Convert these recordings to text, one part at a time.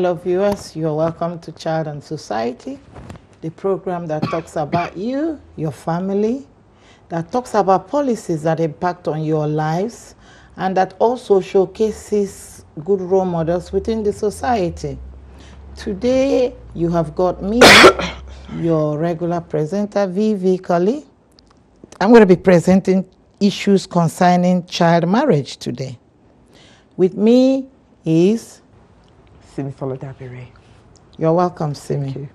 fellow viewers, you're welcome to Child and Society, the program that talks about you, your family, that talks about policies that impact on your lives, and that also showcases good role models within the society. Today, you have got me, your regular presenter, Vivi Colley. I'm going to be presenting issues concerning child marriage today. With me is Simi Solodabiri. You're welcome, Simi. Thank you.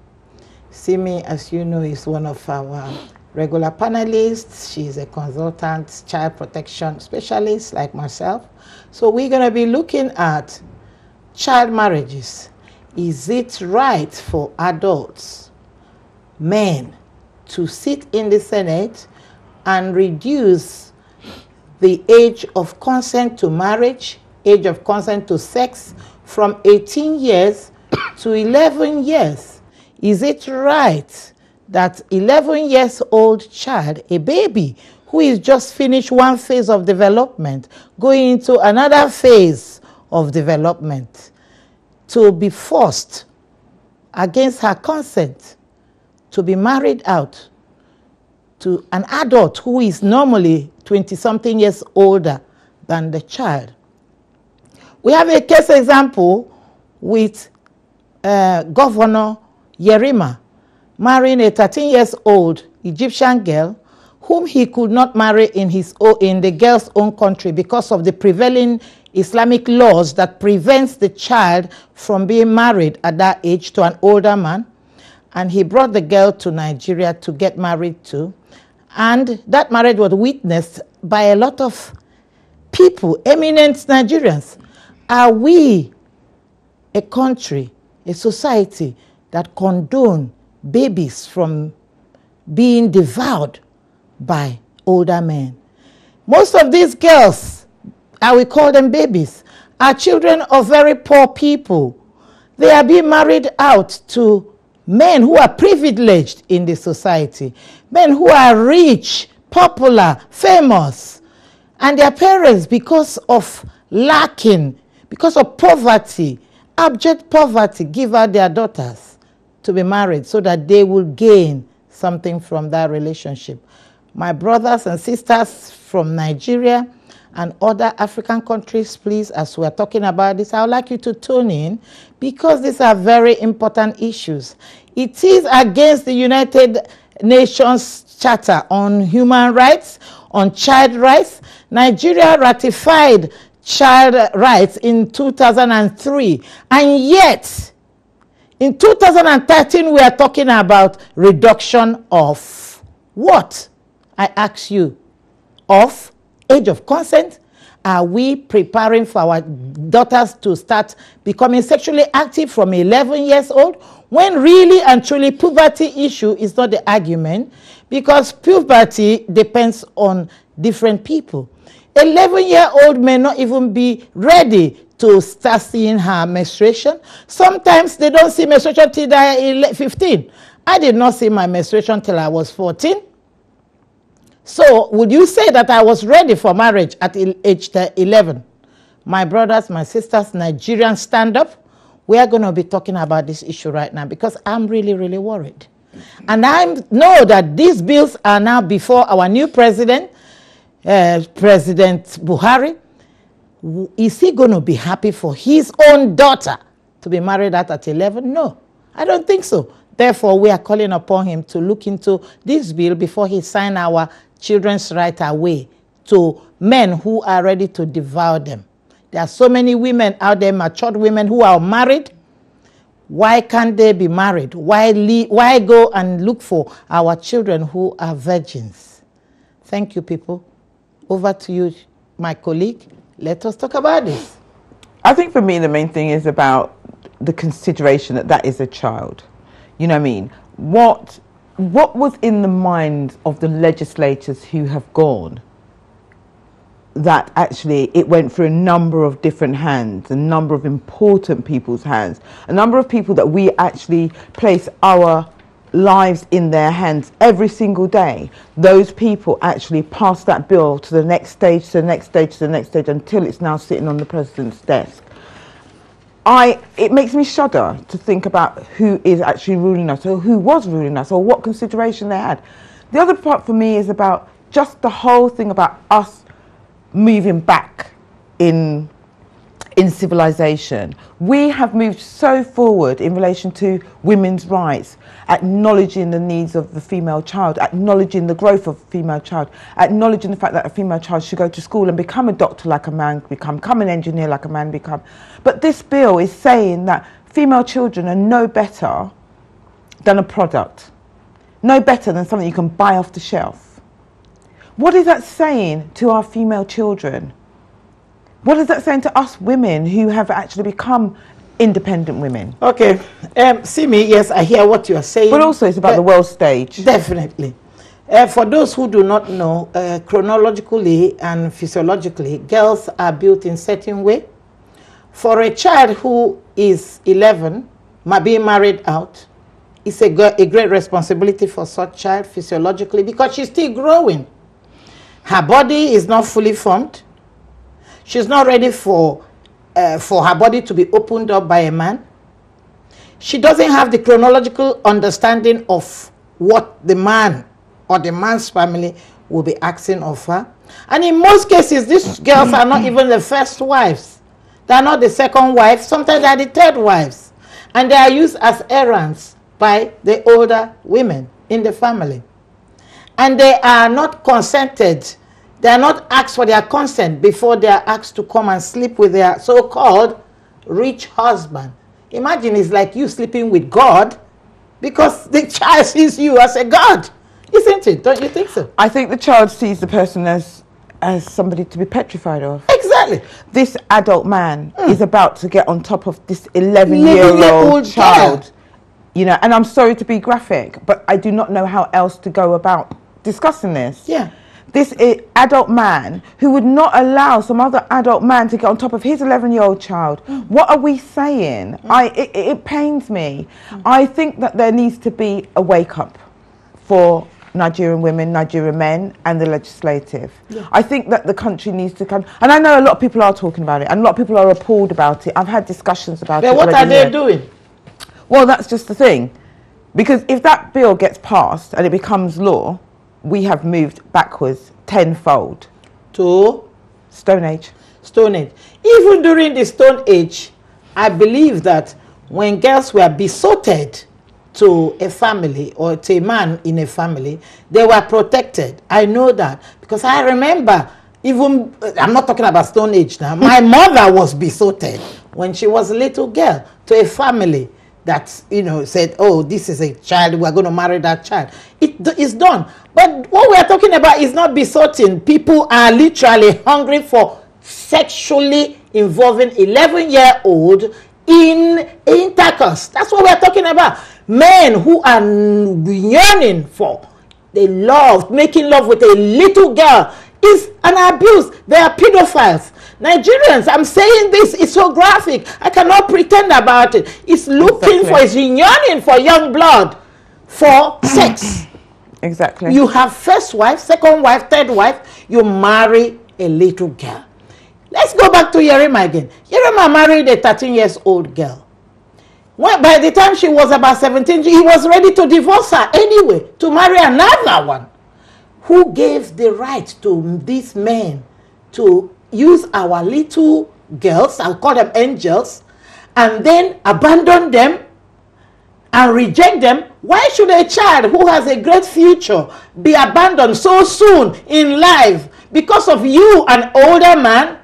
Simi, as you know, is one of our regular panelists. She's a consultant, child protection specialist like myself. So we're going to be looking at child marriages. Is it right for adults, men, to sit in the Senate and reduce the age of consent to marriage, age of consent to sex, from 18 years to 11 years? Is it right that 11 years old child, a baby who is just finished one phase of development, going into another phase of development, to be forced against her consent to be married out to an adult who is normally 20-something years older than the child? We have a case example with Governor Yerima marrying a 13-year-old Egyptian girl whom he could not marry in the girl's own country because of the prevailing Islamic laws that prevents the child from being married at that age to an older man. And he brought the girl to Nigeria to get married to. And that marriage was witnessed by a lot of people, eminent Nigerians. Are we a country, a society that condone babies from being devoured by older men? Most of these girls, I will call them babies, are children of very poor people. They are being married out to men who are privileged in the society, men who are rich, popular, famous, and their parents, because of lacking, because of poverty, abject poverty, give out their daughters to be married so that they will gain something from that relationship. My brothers and sisters from Nigeria and other African countries, please, as we're talking about this, I would like you to tune in because these are very important issues. It is against the United Nations Charter on Human Rights, on child rights. Nigeria ratified child rights in 2003, and yet in 2013 we are talking about reduction of what? I ask you, of age of consent. Are we preparing for our daughters to start becoming sexually active from 11 years old, when really and truly puberty issue is not the argument, because puberty depends on different people. 11-year-old may not even be ready to start seeing her menstruation. Sometimes they don't see menstruation till they are 15. I did not see my menstruation till I was 14. So would you say that I was ready for marriage at age 11? My brothers, my sisters, Nigerians, stand up. We are going to be talking about this issue right now because I'm really, really worried. And I know that these bills are now before our new president, President Buhari. Is he going to be happy for his own daughter to be married at 11? No, I don't think so. Therefore, we are calling upon him to look into this bill before he signs our children's right away to men who are ready to devour them. There are so many women out there, matured women who are married. Why can't they be married? Why go and look for our children who are virgins? Thank you, people. Over to you, my colleague. Let us talk about this. I think for me the main thing is about the consideration that is a child. You know what I mean? What was in the minds of the legislators who have gone that actually it went through a number of different hands, a number of important people's hands, a number of people that we actually place our lives in their hands every single day. Those people actually pass that bill to the next stage, to the next stage, to the next stage, until it's now sitting on the president's desk. it makes me shudder to think about who is actually ruling us, or who was ruling us, or what consideration they had. The other part for me is about just the whole thing about us moving back in civilization. We have moved so forward in relation to women's rights, acknowledging the needs of the female child, acknowledging the growth of a female child, acknowledging the fact that a female child should go to school and become a doctor like a man become an engineer like a man become. But this bill is saying that female children are no better than a product, no better than something you can buy off the shelf. What is that saying to our female children? What is that saying to us women who have actually become independent women? Okay, Simi, yes, I hear what you are saying. But also it's about the world stage. Definitely. For those who do not know, chronologically and physiologically, girls are built in a certain way. For a child who is 11, being married out, it's a great responsibility for such child physiologically, because she's still growing. Her body is not fully formed. She's not ready for her body to be opened up by a man. She doesn't have the chronological understanding of what the man or the man's family will be asking of her. And in most cases, these girls are not even the first wives. They are not the second wife. Sometimes they are the third wives. And they are used as errands by the older women in the family. And they are not consented. They are not asked for their consent before they are asked to come and sleep with their so-called rich husband. Imagine it's like you sleeping with God, because the child sees you as a God, isn't it? Don't you think so? I think the child sees the person as somebody to be petrified of. Exactly. This adult man is about to get on top of this 11-year-old child. You know, and I'm sorry to be graphic, but I do not know how else to go about discussing this. Yeah. This adult man who would not allow some other adult man to get on top of his 11-year-old child. What are we saying? It pains me. I think that there needs to be a wake-up for Nigerian women, Nigerian men, and the legislative. Yeah. I think that the country needs to come, and I know a lot of people are talking about it, and a lot of people are appalled about it. I've had discussions about it. But what are they doing? Well, that's just the thing. Because if that bill gets passed and it becomes law, we have moved backwards tenfold. To? Stone Age. Stone Age. Even during the Stone Age, I believe that when girls were besotted to a family or to a man in a family, they were protected. I know that because I remember, even, I'm not talking about Stone Age now, my mother was besotted when she was a little girl to a family that, you know, said, oh, this is a child, we're going to marry that child. It is done. But what we are talking about is not besotting. People are literally hungry for sexually involving 11-year-old in intercourse. That's what we are talking about. Men who are yearning for, they love, making love with a little girl is an abuse. They are pedophiles. Nigerians, I'm saying this, it's so graphic. I cannot pretend about it. It's looking for, it's yearning for young blood, for sex. Exactly. You have first wife, second wife, third wife, you marry a little girl. Let's go back to Yerima again. Yerima married a 13-year-old girl. Well, by the time she was about 17, he was ready to divorce her anyway, to marry another one. Who gave the right to these men to use our little girls, I'll call them angels, and then abandon them and reject them? Why should a child who has a great future be abandoned so soon in life because of you, an older man,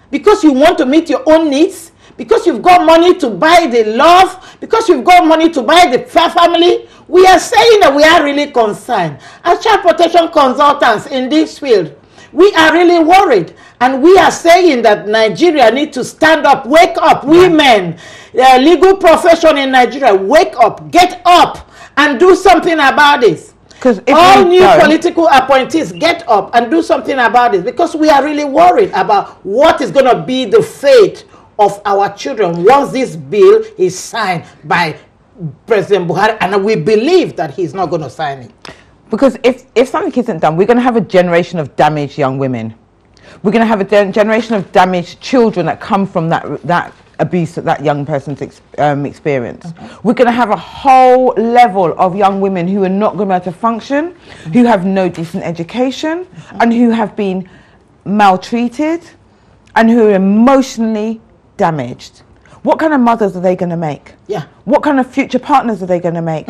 because you want to meet your own needs, because you've got money to buy the love, because you've got money to buy the family? We are saying that we are really concerned. As child protection consultants in this field, we are really worried. And we are saying that Nigeria needs to stand up, wake up, women, legal profession in Nigeria, wake up, get up, and do something about this. Because all new political appointees, get up and do something about this, because we are really worried about what is going to be the fate of our children once this bill is signed by President Buhari, and we believe that he's not going to sign it. Because if something isn't done, we're going to have a generation of damaged young women. We're going to have a generation of damaged children that come from that abuse that that young person's experienced. We're going to have a whole level of young women who are not going to be able to function, who have no decent education, and who have been maltreated, and who are emotionally damaged. What kind of mothers are they going to make? Yeah. What kind of future partners are they going to make?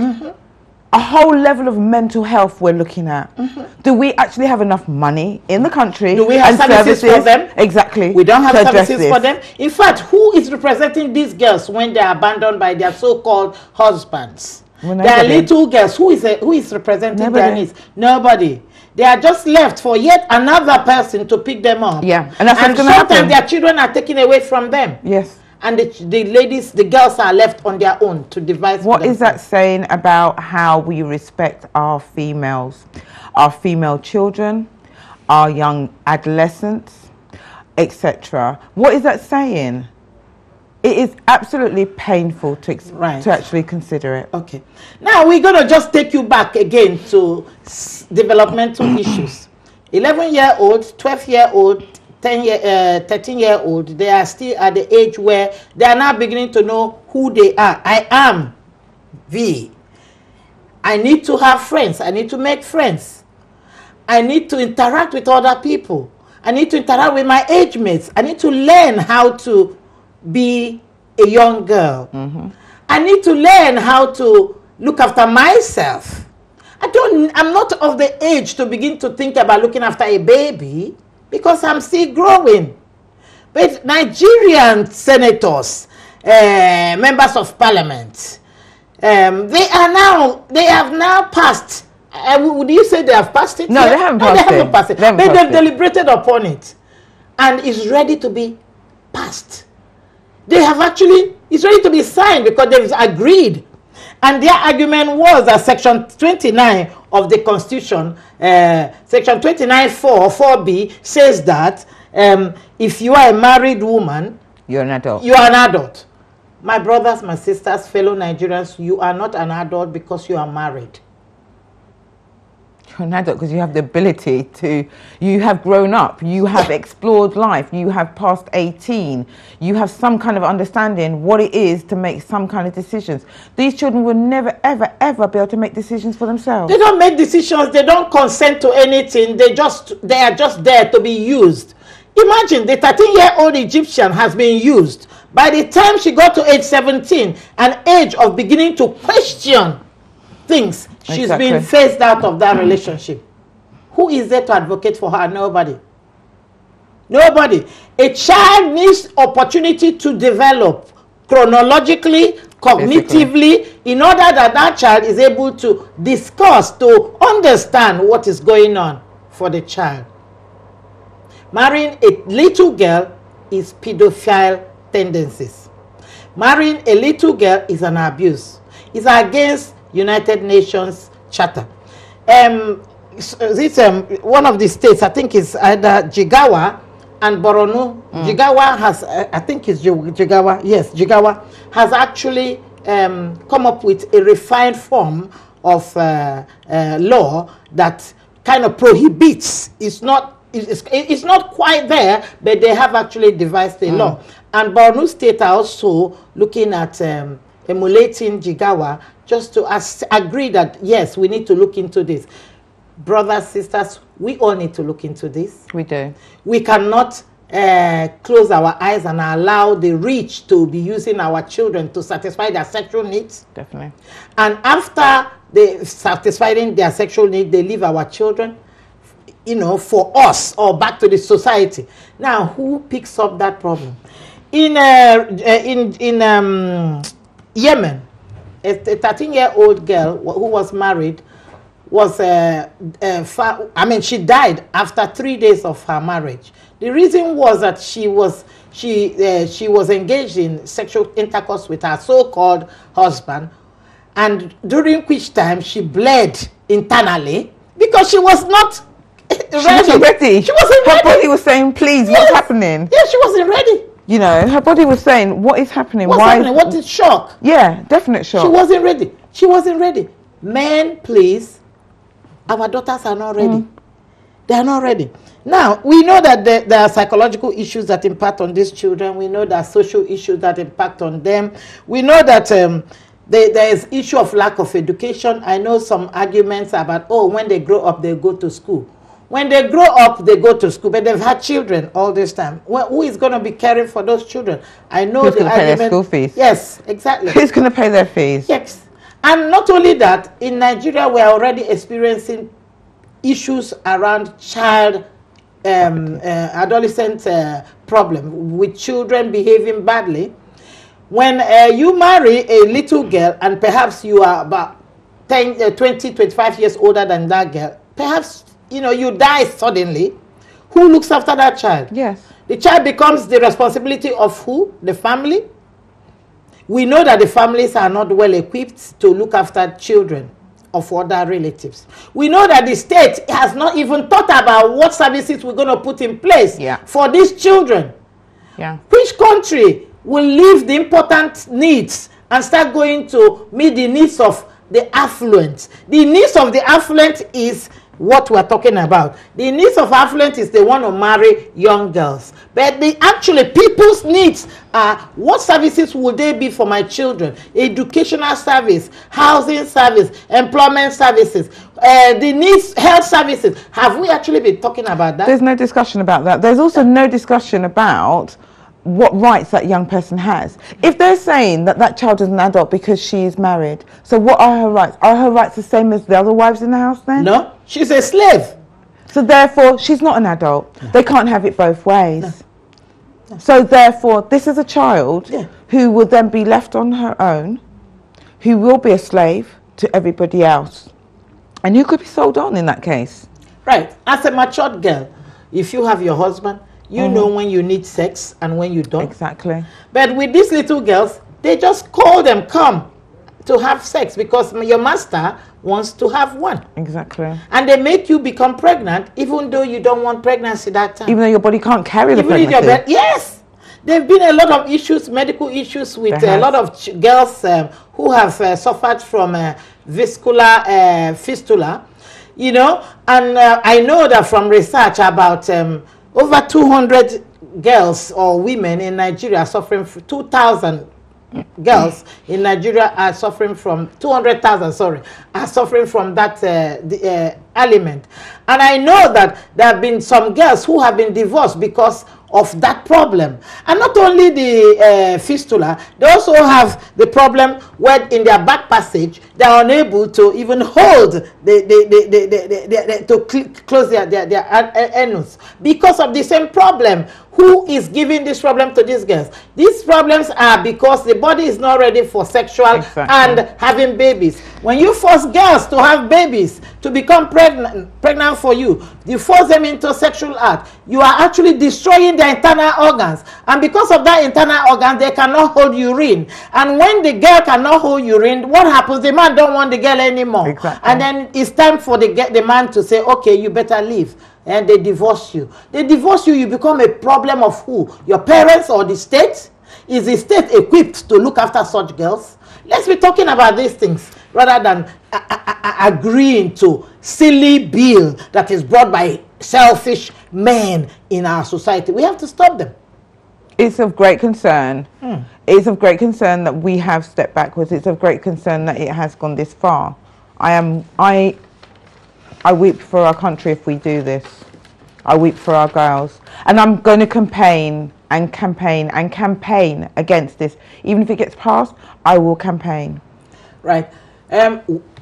A whole level of mental health we're looking at. Do we actually have enough money in the country? Do we have services for them? Exactly. We don't have services for them. In fact, who is representing these girls when they are abandoned by their so-called husbands? Well, they are little girls. Who is representing their needs? Nobody. They are just left for yet another person to pick them up. Yeah, and that's what's going to sometimes happen. their children are taken away from them. Yes. And the girls are left on their own to devise. What is that saying about how we respect our females, our female children, our young adolescents, etc.? What is that saying? It is absolutely painful to actually consider it. Okay. Now we're going to just take you back again to developmental issues. 11-year-old, 12-year-old, 13-year-old, they are still at the age where they are now beginning to know who they are. I am V. I need to have friends. I need to make friends. I need to interact with other people. I need to interact with my age mates. I need to learn how to be a young girl. I need to learn how to look after myself. I'm not of the age to begin to think about looking after a baby, because I'm still growing. But Nigerian senators, members of parliament, they have now passed. Would you say they have passed it? No, they haven't passed it. They haven't passed it. But they've deliberated upon it, and it's ready to be passed. They have actually, it's ready to be signed because they've agreed. And their argument was that Section 29 of the Constitution, Section 29(4)(4)(b) says that if you are a married woman, you're an adult. You are an adult. My brothers, my sisters, fellow Nigerians, you are not an adult because you are married. You're an adult because you have the ability to, you have grown up, you have explored life, you have passed 18, you have some kind of understanding what it is to make some kind of decisions. These children will never, ever, ever be able to make decisions for themselves. They don't make decisions, they don't consent to anything, they are just there to be used. Imagine the 13-year-old Egyptian has been used. By the time she got to age 17, an age of beginning to question things, she's been phased out of that relationship. Who is there to advocate for her? Nobody. Nobody. A child needs opportunity to develop chronologically, cognitively, in order that that child is able to discuss, to understand what is going on for the child. Marrying a little girl is pedophile tendencies. Marrying a little girl is an abuse. It's against United Nations Charter. One of the states, I think it's either Jigawa and Borno. Jigawa has, I think it's Jigawa, yes, Jigawa has actually come up with a refined form of law that kind of prohibits, it's not quite there, but they have actually devised a law. And Borno State are also looking at emulating Jigawa, just to agree that, yes, we need to look into this. Brothers, sisters, we all need to look into this. We do. We cannot close our eyes and allow the rich to be using our children to satisfy their sexual needs. Definitely. And after they satisfying their sexual needs, they leave our children, you know, for us or back to the society. Now, who picks up that problem? In Yemen, a 13-year-old girl who was married was, she died after 3 days of her marriage. The reason was that she was engaged in sexual intercourse with her so-called husband, and during which time she bled internally because she was not ready. She wasn't ready. She wasn't ready. Her body was saying, please, yes, what's happening? Yeah, she wasn't ready. You know, her body was saying, what is happening? What's happening? What is shock? Yeah, definite shock. She wasn't ready. She wasn't ready. Men, please, our daughters are not ready. They are not ready. Now, we know that there are psychological issues that impact on these children. We know there are social issues that impact on them. We know that there is issue of lack of education. I know some arguments about, oh, when they grow up, they go to school. When they grow up, they go to school, but they've had children all this time. Well, who is going to be caring for those children? I know who's going to pay their school fees? Yes, exactly. Who's going to pay their fees? Yes. And not only that, in Nigeria, we are already experiencing issues around child adolescent problem with children behaving badly. When you marry a little girl and perhaps you are about 20, 25 years older than that girl, perhaps you die suddenly, who looks after that child? Yes. The child becomes the responsibility of who? The family. We know that the families are not well equipped to look after children of other relatives. We know that the state has not even thought about what services we're going to put in place for these children. Yeah. Which country will leave the important needs and start going to meet the needs of the affluent? The needs of the affluent is what we're talking about. The needs of affluent is they want to marry young girls. But actually people's needs are, what services would they be for my children? Educational service, housing service, employment services, the needs, health services. Have we actually been talking about that? There's no discussion about that. There's also no discussion about what rights that young person has. If they're saying that that child is an adult because she is married, so what are her rights? Are her rights the same as the other wives in the house then? No, she's a slave. So therefore, she's not an adult. They can't have it both ways. No. So therefore, this is a child who will then be left on her own, who will be a slave to everybody else, and who could be sold on in that case. Right. As a matured girl, if you have your husband, you know when you need sex and when you don't. Exactly. But with these little girls, they just call them, come to have sex because your master wants to have one. Exactly. And they make you become pregnant even though you don't want pregnancy that time. Even though your body can't carry the pregnancy. Yes. There have been a lot of issues, medical issues with a lot of girls who have suffered from vascular fistula, and I know that from research about over 200 girls or women in Nigeria are suffering from 2,000 girls in Nigeria are suffering from 200,000, sorry, are suffering from that element. And I know that there have been some girls who have been divorced because of that problem. And not only the fistula, they also have the problem where in their back passage they are unable to even hold to close their anus because of the same problem. Who is giving this problem to these girls? These problems are because the body is not ready for sexual and having babies. When you force girls to have babies, to become pregnant for you force them into sexual act, you are actually destroying their internal organs. And because of that internal organ, they cannot hold urine. And when the girl cannot hold urine, what happens? The man don't want the girl anymore. Exactly. And then it's time for the man to say, okay, you better leave. And they divorce you. They divorce you, you become a problem of who? Your parents or the state? Is the state equipped to look after such girls? Let's be talking about these things rather than agreeing to silly bill that is brought by selfish men in our society. We have to stop them. It's of great concern. It's of great concern that we have stepped backwards. It's of great concern that it has gone this far. I weep for our country if we do this. I weep for our girls. And I'm going to campaign and campaign and campaign against this. Even if it gets passed, I will campaign. Right.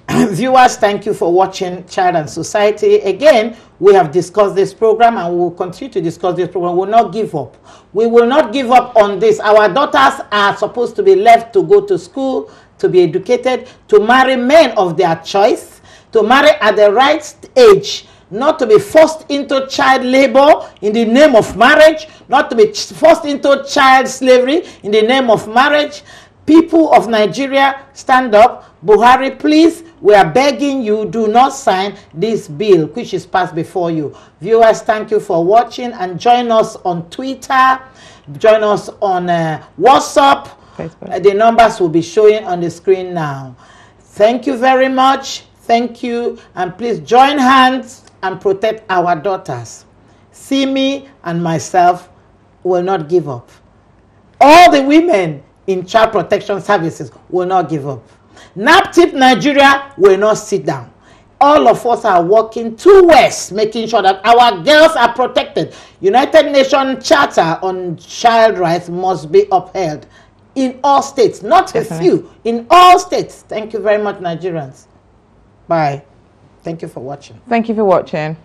Viewers, thank you for watching Child and Society. Again, we have discussed this program and we will continue to discuss this program. We will not give up. We will not give up on this. Our daughters are supposed to be left to go to school, to be educated, to marry men of their choice, to marry at the right age, not to be forced into child labor in the name of marriage, not to be forced into child slavery in the name of marriage. People of Nigeria, stand up. Buhari, please, we are begging you, do not sign this bill which is passed before you. Viewers, thank you for watching and join us on Twitter, join us on WhatsApp. Facebook. The numbers will be showing on the screen now. Thank you very much. Thank you, and please join hands and protect our daughters. Simi and myself will not give up. All the women in child protection services will not give up. NAPTIP Nigeria will not sit down. All of us are working towards making sure that our girls are protected. United Nations Charter on Child Rights must be upheld in all states, not Definitely. a few, in all states. Thank you very much, Nigerians. Bye. Thank you for watching. Thank you for watching.